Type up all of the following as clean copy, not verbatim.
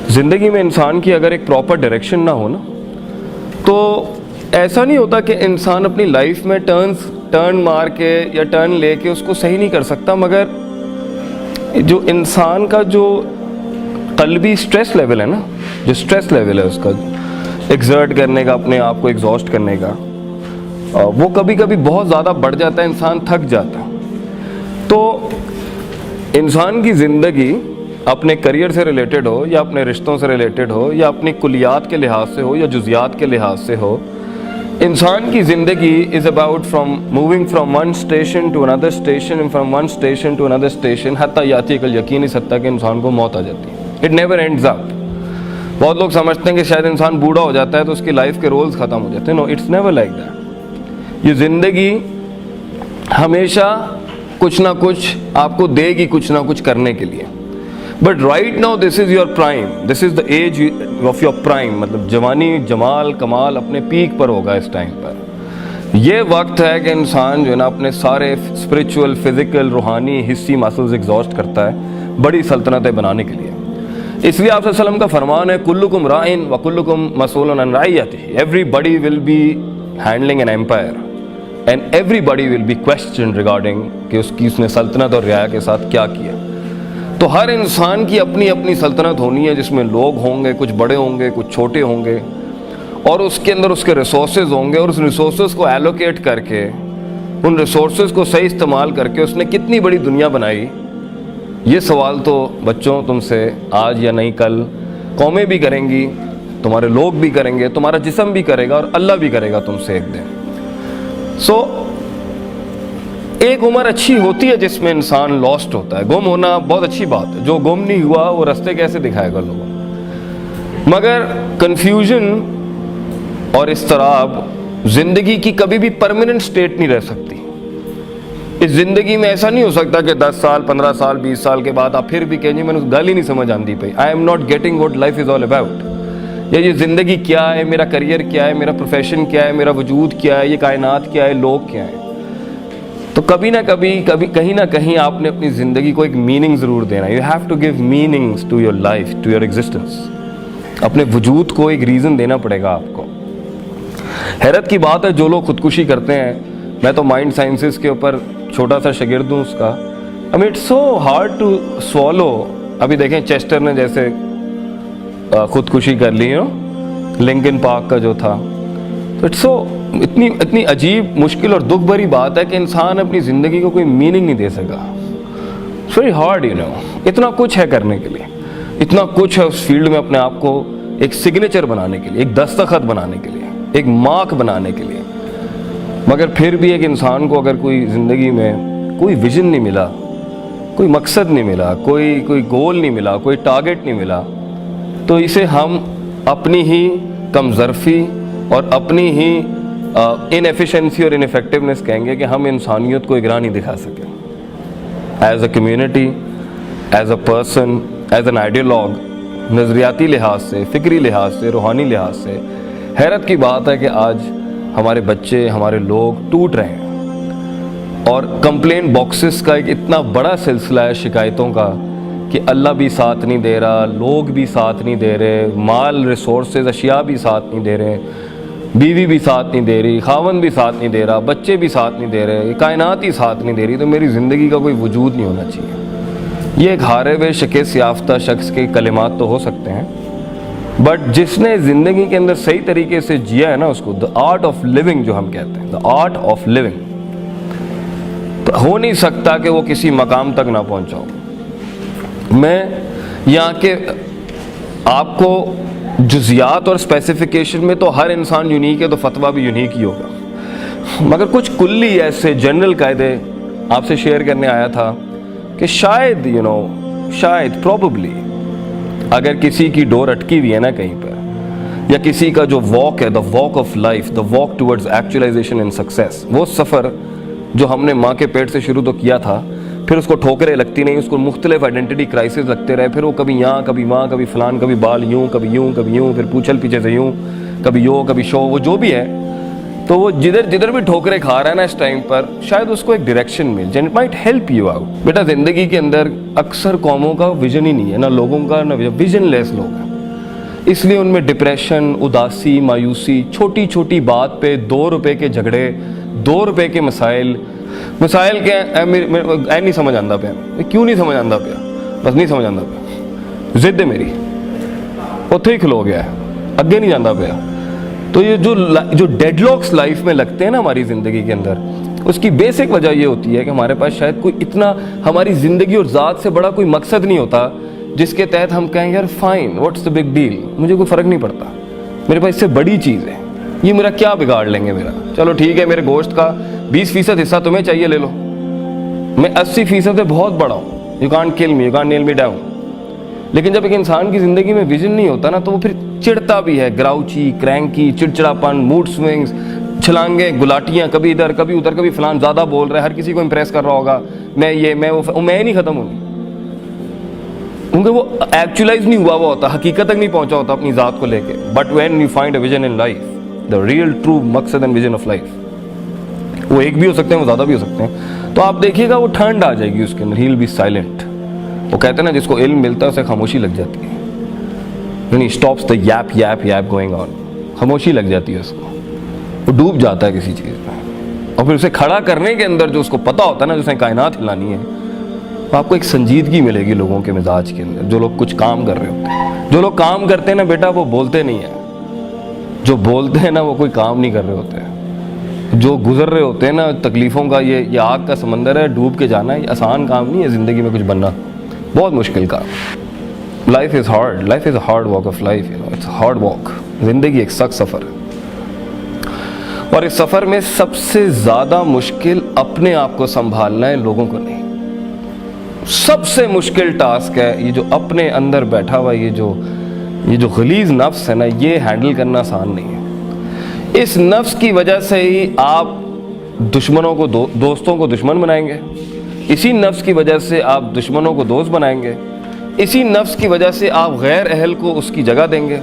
ज़िंदगी में इंसान की अगर एक प्रॉपर डायरेक्शन ना हो ना, तो ऐसा नहीं होता कि इंसान अपनी लाइफ में टर्न मार के या टर्न लेके उसको सही नहीं कर सकता, मगर जो इंसान का जो क़ल्बी स्ट्रेस लेवल है ना, जो स्ट्रेस लेवल है उसका एक्सर्ट करने का, अपने आप को एग्जॉस्ट करने का, वो कभी कभी बहुत ज़्यादा बढ़ जाता है, इंसान थक जाता है। तो इंसान की ज़िंदगी अपने करियर से रिलेटेड हो या अपने रिश्तों से रिलेटेड हो या अपनी कुलियात के लिहाज से हो या जुज़ियात के लिहाज से हो, इंसान की ज़िंदगी is about moving from one station to another station and from one station to another station हत्ता याती कल यकीन, इस हत्ता कि इंसान को मौत आ जाती है। It never ends up. बहुत लोग समझते हैं कि शायद इंसान बूढ़ा हो जाता है तो उसकी लाइफ के रोल्स ख़त्म हो जाते हैं। No, it's never like that. ये ज़िंदगी हमेशा कुछ ना कुछ आपको देगी, कुछ ना कुछ करने के लिए। But right now this is your prime, this is the age of your prime, मतलब जवानी, जमाल, कमाल अपने पीक पर होगा इस टाइम पर। ये वक्त है कि इंसान जो है ना अपने सारे स्पिरिचुअल, फिज़िकल, रूहानी, हिस्सी मसल्स एग्जॉस्ट करता है बड़ी सल्तनतें बनाने के लिए। इसलिए आप सल्लल्लाहु अलैहि वसल्लम का फरमान है, कुल्लुकुम राइन व कुल्लुकुम मसूलन अन रइयतिही। Everybody will be handling an empire and everybody will be question regarding कि उसने सल्तनत और रियाया के साथ क्या किया। तो हर इंसान की अपनी अपनी सल्तनत होनी है, जिसमें लोग होंगे, कुछ बड़े होंगे, कुछ छोटे होंगे, और उसके अंदर उसके रिसोर्सेज होंगे, और उस रिसोर्सेज को एलोकेट करके, उन रिसोर्सेज को सही इस्तेमाल करके उसने कितनी बड़ी दुनिया बनाई। ये सवाल तो बच्चों तुमसे आज या नहीं कल कौमें भी करेंगी, तुम्हारे लोग भी करेंगे, तुम्हारा जिस्म भी करेगा और अल्लाह भी करेगा तुमसे एक दिन। एक उम्र अच्छी होती है जिसमें इंसान लॉस्ट होता है। गुम होना बहुत अच्छी बात है। जो गुम नहीं हुआ वो रास्ते कैसे दिखाएगा लोगों को। मगर कन्फ्यूजन और इस्तराब ज़िंदगी की कभी भी परमानेंट स्टेट नहीं रह सकती। इस ज़िंदगी में ऐसा नहीं हो सकता कि 10 साल, 15 साल, 20 साल के बाद आप फिर भी कहेंगे मैंने उस गल ही नहीं समझ आती पई, I am not getting what life is all about. या ये ज़िंदगी क्या है, मेरा करियर क्या है, मेरा प्रोफेशन क्या है, मेरा वजूद क्या है, ये कायनात क्या है, लोग क्या हैं। तो कभी ना कभी कहीं ना कहीं आपने अपनी ज़िंदगी को एक मीनिंग ज़रूर देना। You have to give meanings to your life, to your existence. अपने वजूद को एक रीज़न देना पड़ेगा आपको। हैरत की बात है जो लोग खुदकुशी करते हैं, मैं तो माइंड साइंसेस के ऊपर छोटा सा शागिर्द हूँ उसका। I mean it's so hard to swallow. अभी देखें चेस्टर ने जैसे खुदकुशी कर ली हो, लिंकन पार्क का जो था, तो इट्स सो इतनी अजीब, मुश्किल और दुख भरी बात है कि इंसान अपनी ज़िंदगी को कोई मीनिंग नहीं दे सका। It's very hard, you know. इतना कुछ है करने के लिए, इतना कुछ है उस फील्ड में अपने आप को एक सिग्नेचर बनाने के लिए, एक दस्तखत बनाने के लिए, एक मार्क बनाने के लिए। मगर फिर भी एक इंसान को अगर कोई ज़िंदगी में कोई विजन नहीं मिला, कोई मकसद नहीं मिला, कोई गोल नहीं मिला, कोई टारगेट नहीं मिला, तो इसे हम अपनी ही कमज़रफ़ी और अपनी ही इनएफिशिएंसी और इनफेक्टिवनेस कहेंगे कि हम इंसानियत को एक राह नहीं दिखा सके। As a community, as a person, as an ideologue, नज़रियाती लिहाज से, फ़िक्री लिहाज से, रूहानी लिहाज से हैरत की बात है कि आज हमारे बच्चे, हमारे लोग टूट रहे हैं। और कंप्लेन बॉक्सेस का एक इतना बड़ा सिलसिला है शिकायतों का कि अल्लाह भी साथ नहीं दे रहा, लोग भी साथ नहीं दे रहे, माल, रिसोर्सेज, अशिया भी साथ नहीं दे रहे, बीवी भी साथ नहीं दे रही, खावन भी साथ नहीं दे रहा, बच्चे भी साथ नहीं दे रहे, कायनात ही साथ नहीं दे रही, तो मेरी ज़िंदगी का कोई वजूद नहीं होना चाहिए। ये एक हारे हुए शिकस्त याफ्ता शख्स के कलिमात तो हो सकते हैं, बट जिसने ज़िंदगी के अंदर सही तरीके से जिया है ना, उसको द आर्ट ऑफ लिविंग जो हम कहते हैं, द आर्ट ऑफ लिविंग, तो हो नहीं सकता कि वो किसी मकाम तक ना पहुँचा हो। मैं यहाँ के आपको जुज़ियात और स्पेसिफिकेशन में तो हर इंसान यूनिक है, तो फतवा भी यूनिक ही होगा। मगर कुछ कुल्ली ऐसे जनरल कायदे आपसे शेयर करने आया था कि शायद शायद प्रोबेबली अगर किसी की डोर अटकी हुई है ना कहीं पर, या किसी का जो वॉक है, the walk of life, the walk towards actualization and success, वो सफ़र जो हमने माँ के पेट से शुरू तो किया था, फिर उसको ठोकरें लगती नहीं, उसको मुख्तलिफ आइडेंटिटी क्राइसिस लगते रहे, फिर वो कभी यहाँ, कभी वहाँ, कभी फलान, कभी बाल यूँ, कभी यूँ, कभी यूँ, फिर पूछल पीछे से यूँ, कभी यो, कभी शो, वो जो भी है, तो वो जिधर भी ठोकरें खा रहा है ना इस टाइम पर, शायद उसको एक डायरेक्शन मिल जाए, it might help you out. बेटा ज़िंदगी के अंदर अक्सर कौमों का विजन ही नहीं है, ना लोगों का, ना विजनलेस लोग हैं। اس لیے ان میں ڈپریشن, اداسی, مایوسی, چھوٹی چھوٹی بات پہ 2 روپے کے جھگڑے, 2 روپے کے مسائل کیا اے نہیں سمجھ آتا پیا, کیوں نہیں سمجھ آتا پیا, بس نہیں سمجھ آتا پیا, ضد ہے میری, اتھے ہی کھلو گیا ہے, اگے نہیں جانا پیا. تو یہ جو ڈیڈ لاکس لائف میں لگتے ہیں نا ہماری زندگی کے اندر, اس کی بیسک وجہ یہ ہوتی ہے کہ ہمارے پاس شاید کوئی اتنا ہماری زندگی اور ذات سے بڑا کوئی مقصد نہیں ہوتا جس کے تحت ہم کہیں یار fine, what's the big deal, مجھے کوئی فرق نہیں پڑتا, میرے پاس اس سے بڑی چیز ہے, یہ میرا کیا بگاڑ لیں گے میرا, چلو ٹھیک ہے میرے گوشت کا 20% حصہ تمہیں چاہیے لے لو, میں 80% سے بہت بڑا ہوں, you can't kill me, you can't nail me down. لیکن جب ایک انسان کی زندگی میں ویژن نہیں ہوتا نا, تو وہ پھر چڑھتا بھی ہے, گراؤچی, کرینکی, چڑچڑاپن, موڈ سوئنگز, چھلانگیں, گلاٹیاں, کبھی ادھر کبھی ادھر, کبھی فلان زیادہ بول رہا ہے, ہر کسی کو امپریس کر رہا ہوگا, میں یہ میں وہ, میں نہیں ختم ہوں گی, کیونکہ وہ ایکچولائز نہیں ہوا ہوا ہوتا, حقیقت تک نہیں پہنچا ہوتا اپنی ذات کو لے کے. But when you find a vision in life, the real true مقصد اینڈ ویژن آف لائف, وہ ایک بھی ہو سکتے ہیں, وہ زیادہ بھی ہو سکتے ہیں, تو آپ دیکھیے گا وہ ٹھنڈ آ جائے گی اس کے اندر, ہی ول بی سائلنٹ. وہ کہتے ہیں نا جس کو علم ملتا ہے اسے خاموشی لگ جاتی ہے, یعنی stops the yep yep yep going on, خاموشی لگ جاتی ہے اس کو, وہ ڈوب جاتا ہے کسی چیز میں, اور پھر اسے کھڑا کرنے کے اندر جو اس کو پتہ ہوتا ہے نا, جس نے کائنات ہلانی ہے, تو آپ کو ایک سنجیدگی ملے گی لوگوں کے مزاج کے اندر. جو لوگ کچھ کام کر رہے ہوتے ہیں, جو لوگ کام کرتے ہیں نا بیٹا, وہ بولتے نہیں ہیں, جو بولتے ہیں نا وہ کوئی کام نہیں کر رہے ہوتے ہیں, جو گزر رہے ہوتے ہیں نا تکلیفوں کا, یہ آگ کا سمندر ہے, ڈوب کے جانا ہے, یہ آسان کام نہیں ہے زندگی میں کچھ بننا, بہت مشکل کام. Life is hard, life is a hard walk of life, you know, it's hard walk. زندگی ایک سخت سفر ہے, اور اس سفر میں سب سے زیادہ مشکل اپنے آپ کو سنبھالنا ہے, لوگوں کو نہیں. سب سے مشکل ٹاسک ہے یہ جو اپنے اندر بیٹھا ہوا یہ جو غلیظ نفس ہے نا, یہ ہینڈل کرنا آسان نہیں ہے. اس نفس کی وجہ سے ہی آپ دشمنوں کو دوستوں کو دشمن بنائیں گے, اسی نفس کی وجہ سے آپ دشمنوں کو دوست بنائیں گے, اسی نفس کی وجہ سے آپ غیر اہل کو اس کی جگہ دیں گے,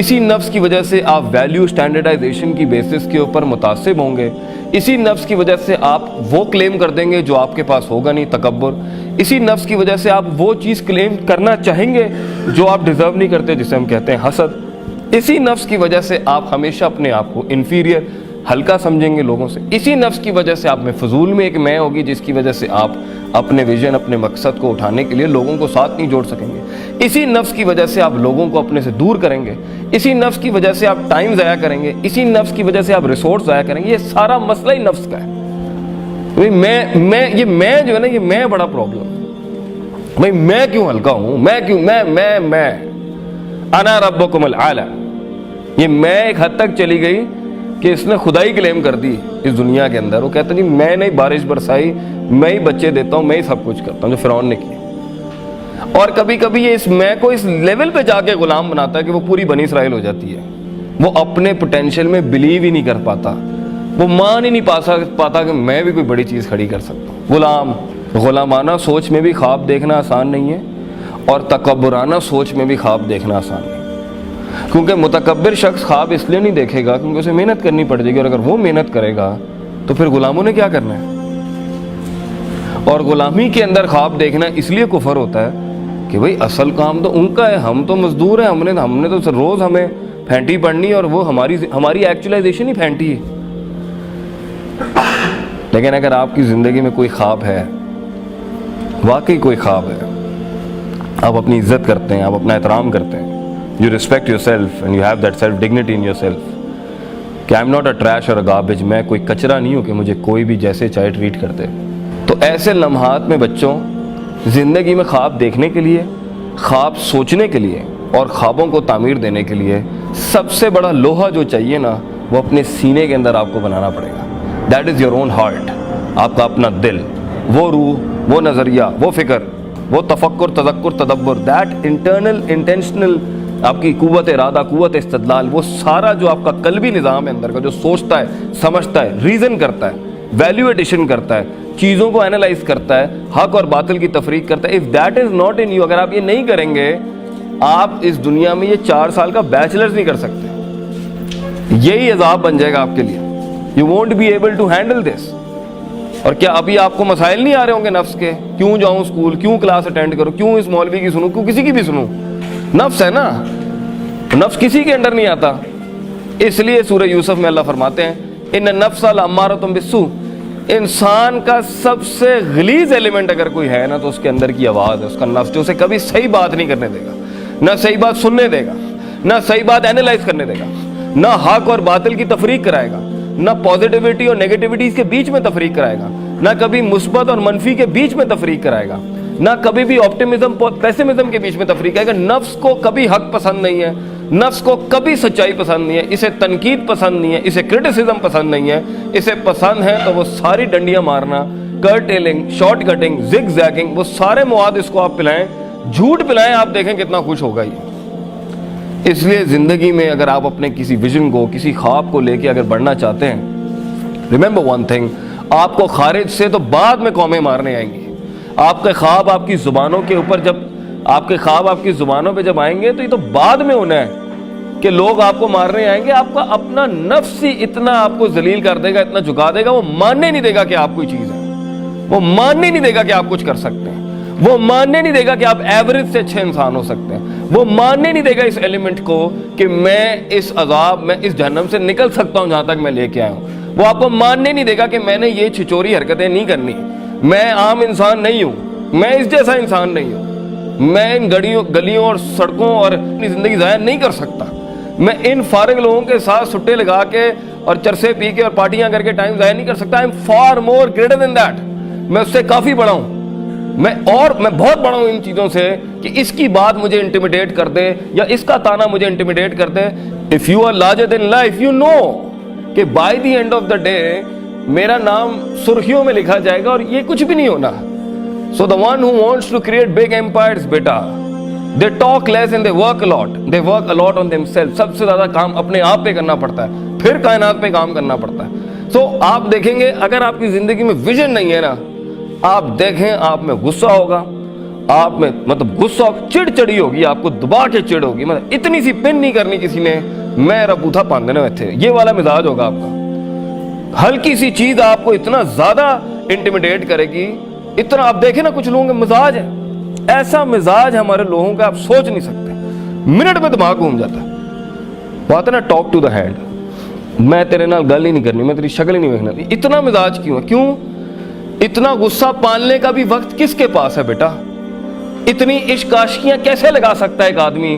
اسی نفس کی وجہ سے آپ ویلیو اسٹینڈرڈائزیشن کی بیسس کے اوپر متعصب ہوں گے, اسی نفس کی وجہ سے آپ وہ کلیم کر دیں گے جو آپ کے پاس ہوگا نہیں, تکبر. اسی نفس کی وجہ سے آپ وہ چیز کلیم کرنا چاہیں گے جو آپ ڈیزرو نہیں کرتے, جسے ہم کہتے ہیں حسد. اسی نفس کی وجہ سے آپ ہمیشہ اپنے آپ کو انفیریئر, ہلکا سمجھیں گے لوگوں سے. اسی نفس کی وجہ سے آپ میں فضول میں ایک میں ہوگی, جس کی وجہ سے آپ اپنے ویژن, اپنے مقصد کو اٹھانے کے لیے لوگوں کو ساتھ نہیں جوڑ سکیں گے. اسی نفس کی وجہ سے آپ لوگوں کو اپنے سے دور کریں گے, اسی نفس کی وجہ سے آپ ٹائم ضائع کریں گے, اسی نفس کی وجہ سے آپ ریسورس ضائع کریں گے. یہ سارا مسئلہ ہی نفس کا ہے. میں جو ہے نا, یہ میں بڑا پرابلم. بھائی میں کیوں ہلکا ہوں, میں کیوں میں انا ربکم الاعلی, یہ میں ایک حد تک چلی گئی کہ اس نے خدائی کلیم کر دی اس دنیا کے اندر. وہ کہتا جی میں نے بارش برسائی, میں ہی بچے دیتا ہوں, میں ہی سب کچھ کرتا ہوں, جو فرعون نے کیا. اور کبھی کبھی یہ اس میں کو اس لیول پہ جا کے غلام بناتا ہے کہ وہ پوری بنی اسرائیل ہو جاتی ہے. وہ اپنے پوٹینشیل میں بلیو ہی نہیں کر پاتا, وہ مان ہی نہیں پاتا کہ میں بھی کوئی بڑی چیز کھڑی کر سکتا ہوں. غلامانہ سوچ میں بھی خواب دیکھنا آسان نہیں ہے, اور تکبرانہ سوچ میں بھی خواب دیکھنا آسان نہیں. کیونکہ متکبر شخص خواب اس لیے نہیں دیکھے گا کیونکہ اسے محنت کرنی پڑے گی, اور اگر وہ محنت کرے گا تو پھر غلاموں نے کیا کرنا ہے. اور غلامی کے اندر خواب دیکھنا اس لیے کفر ہوتا ہے کہ بھئی اصل کام تو ان کا ہے, ہم تو مزدور ہیں, ہم نے تو روز ہمیں پھینٹی پڑنی, اور وہ ہماری ایکچولائزیشن ہی پھینٹی ہے. لیکن اگر آپ کی زندگی میں کوئی خواب ہے, واقعی کوئی خواب ہے, آپ اپنی عزت کرتے ہیں, آپ اپنا احترام کرتے ہیں, you respect yourself and you have that self dignity in yourself, کہ I am not a trash or a garbage, میں کوئی کچرا نہیں ہوں کہ مجھے کوئی بھی جیسے چاہے ٹریٹ کرتے. تو ایسے لمحات میں بچوں, زندگی میں خواب دیکھنے کے لیے, خواب سوچنے کے لیے, اور خوابوں کو تعمیر دینے کے لیے سب سے بڑا لوہا جو چاہیے نا, وہ اپنے سینے کے اندر آپ کو بنانا پڑے گا. That is your own heart, آپ کا اپنا دل, وہ روح, وہ نظریہ, وہ فکر, وہ تفکر, تذکر, تدبر, دیٹ انٹرنل انٹینشنل آپ کی قوت ارادہ, قوت استدلال, وہ سارا جو آپ کا قلبی نظام ہے اندر کا, جو سوچتا ہے, سمجھتا ہے, ریزن کرتا ہے, ویلیو ایڈیشن کرتا ہے, چیزوں کو اینالائز کرتا ہے, حق اور باطل کی تفریق کرتا ہے. If that is not in you, اگر آپ یہ نہیں کریں گے, آپ اس دنیا میں یہ 4 سال کا بیچلرز نہیں کر سکتے. یہی عذاب بن جائے گا آپ کے لیے. You won't be able to handle this. اور کیا ابھی آپ کو مسائل نہیں آ رہے ہوں گے نفس کے, کیوں جاؤں اسکول, کیوں کلاس اٹینڈ کروں, کیوں اس مولوی کی سنوں, کیوں کسی کی بھی سنوں, نفس ہے نا. नफ्स किसी के अंडर नहीं आता। इसलिए सूरह यूसुफ में अल्लाह फरमाते हैं इन नफ्स लअम्मारतुम बिस्सू, इंसान का सबसे गलीज एलिमेंट अगर कोई है ना तो उसके अंदर की आवाज़ है, उसका नफ्स, जो उसे कभी सही बात नहीं करने देगा, ना सही बात सुनने देगा, ना सही बात एनालाइज करने देगा, ना हक और बातिल की तफरीक कराएगा, ना पॉजिटिविटी और नेगेटिविटी के बीच में तफरीक कराएगा, ना कभी मुस्बत और मनफी के बीच में तफरीक कराएगा, ना कभी भी ऑप्टिमिज्म पेसिमिज्म के बीच में तफरीक कराएगा। नफ्स को कभी हक पसंद नहीं है, नफ्स को कभी सच्चाई पसंद नहीं है, इसे तनकीद पसंद नहीं है, इसे क्रिटिसिज्म पसंद नहीं है। इसे पसंद है तो वो सारी डंडियां मारना, curtailing, short cutting, zigzagging, वो सारे मवाद इसको आप पिलाएं, झूठ पिलाएं, आप देखें कितना खुश होगा ये। इसलिए ज़िंदगी में अगर आप अपने किसी विजन को, किसी ख्वाब को लेके अगर बढ़ना चाहते हैं, रिमेंबर वन थिंग, आपको खारिज से तो बाद में कौमें मारने आएंगी। आपके ख्वाब आपकी ज़ुबानों के ऊपर जब आपके ख्वाब आपकी ज़ुबानों पे जब आएंगे तो ये तो बाद में होना है कि लोग आपको मारने आएंगे। आपका अपना नफ्स ही इतना आपको जलील कर देगा, इतना झुका देगा, वो मानने नहीं देगा कि आप कोई चीज़ है, वो मानने नहीं देगा कि आप कुछ कर सकते हैं, वो मानने नहीं देगा कि आप एवरेज से अच्छे इंसान हो सकते हैं, वो मानने नहीं देगा इस एलिमेंट को कि मैं इस अजाब में, इस जहन्नम से निकल सकता हूँ जहाँ तक मैं लेके आया हूँ। वो आपको मानने नहीं देगा कि मैंने ये छिचोरी हरकतें नहीं करनी, मैं आम इंसान नहीं हूँ, मैं इस जैसा इंसान नहीं हूँ, मैं इन गलियों और सड़कों और अपनी ज़िंदगी ज़ाया नहीं कर सकता, मैं इन फारिग लोगों के साथ सुट्टे लगा के और चरसे पी के और पार्टियां करके टाइम ज़ाया नहीं कर सकता। I am far more greater than that, मैं उससे काफ़ी बड़ा हूँ, मैं बहुत बड़ा हूँ इन चीज़ों से कि इसकी बात मुझे इंटिमिडेट कर दे या इसका ताना मुझे इंटिमिडेट कर दे। If you are larger than life, you know कि by the end of the day मेरा नाम सुर्खियों में लिखा जाएगा और ये कुछ भी नहीं होना। So the one who wants to create big empires, बेटा, they talk less and they work a lot, they work a lot on themself. सबसे ज़्यादा काम अपने आप पे करना पड़ता है, फिर कायनात पे काम करना पड़ता है। सो आप देखेंगे अगर आपकी ज़िंदगी में विजन नहीं है ना, आप देखें आप में गुस्सा होगा, आप में मतलब गुस्सा, चिड़चिड़ी होगी, आपको दबा के चिड़ होगी, मतलब इतनी सी पिन नहीं करनी किसी ने, मेरा बूथा पान देने में थे, ये वाला मिजाज होगा आपका। हल्की सी चीज़ आपको इतना ज़्यादा इंटिमिडेट करेगी, इतना। आप देखें ना कुछ लोगों का मिजाज है, ऐसा मिजाज हमारे लोगों का आप सोच नहीं सकते, मिनट में दिमाग घूम जाता है। बात है ना टॉक टू द हैंड, मैं तेरे नाल गल ही नहीं करनी, मैं तेरी शक्ल ही नहीं देखना, इतना मिजाज क्यों है? क्यों इतना गुस्सा पालने का भी वक्त किसके पास है बेटा? इतनी इश्क आशिकियां कैसे लगा सकता है एक आदमी?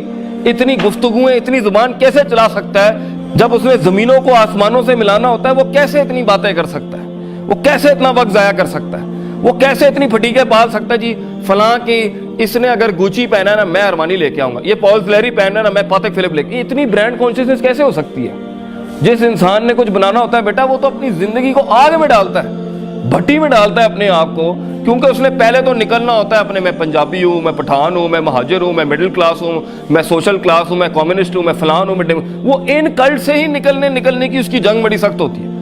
इतनी गुफ्तगुएं, इतनी जुबान कैसे चला सकता है? जब उसने जमीनों को आसमानों से मिलाना होता है, वो कैसे इतनी बातें कर सकता है? वो कैसे इतना वक्त जाया कर सकता है? वो कैसे इतनी फटीके पाल सकता है? जी फलां की इसने अगर गुची पहना है ना, मैं अरमानी लेके आऊंगा, ये पॉल फ्लेरी पहना है ना, मैं पातेक फिलिप लेके। इतनी ब्रांड कॉन्शियसनेस कैसे हो सकती है? जिस इंसान ने कुछ बनाना होता है बेटा, वो तो अपनी जिंदगी को आग में डालता है, भट्टी में डालता है अपने आप को, क्योंकि उसने पहले तो निकलना होता है अपने, मैं पंजाबी हूँ, मैं पठान हूँ, मैं महाजिर हूँ, मैं मिडिल क्लास हूँ, मैं सोशल क्लास हूँ, मैं कम्युनिस्ट हूँ, मैं फलान हूँ, मैं वो इन कल्ट से ही निकलने की उसकी जंग बड़ी सख्त होती है।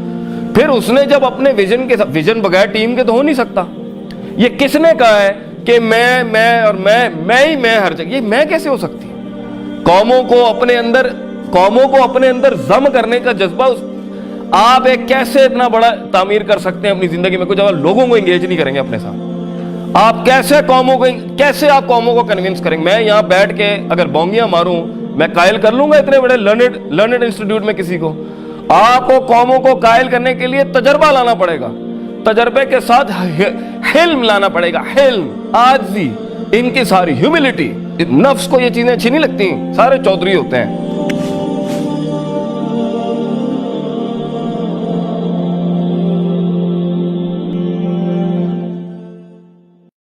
फिर उसने जब अपने विजन बगैर टीम के तो हो नहीं सकता। ये किसने कहा है कि मैं और मैं हर जगह? ये मैं कैसे हो सकती है? कौमों को अपने अंदर जम करने का जज्बा, आप एक कैसे इतना बड़ा तामीर कर सकते हैं अपनी जिंदगी में? कुछ जब लोगों को एंगेज नहीं करेंगे अपने साथ, आप कैसे आप कौमों को कन्विंस करेंगे? मैं यहाँ बैठ के अगर बोंगियां मारूं, मैं कायल कर लूंगा इतने बड़े लर्नेड इंस्टीट्यूट में किसी को? आपको कौमों को कायल करने के लिए तजर्बा लाना पड़ेगा, तजर्बे के साथ हिल्म लाना पड़ेगा, हिल्म, आजी, इनकी सारी ह्यूमिलिटी। नफ्स को ये चीजें अच्छी नहीं लगती, सारे चौधरी होते हैं,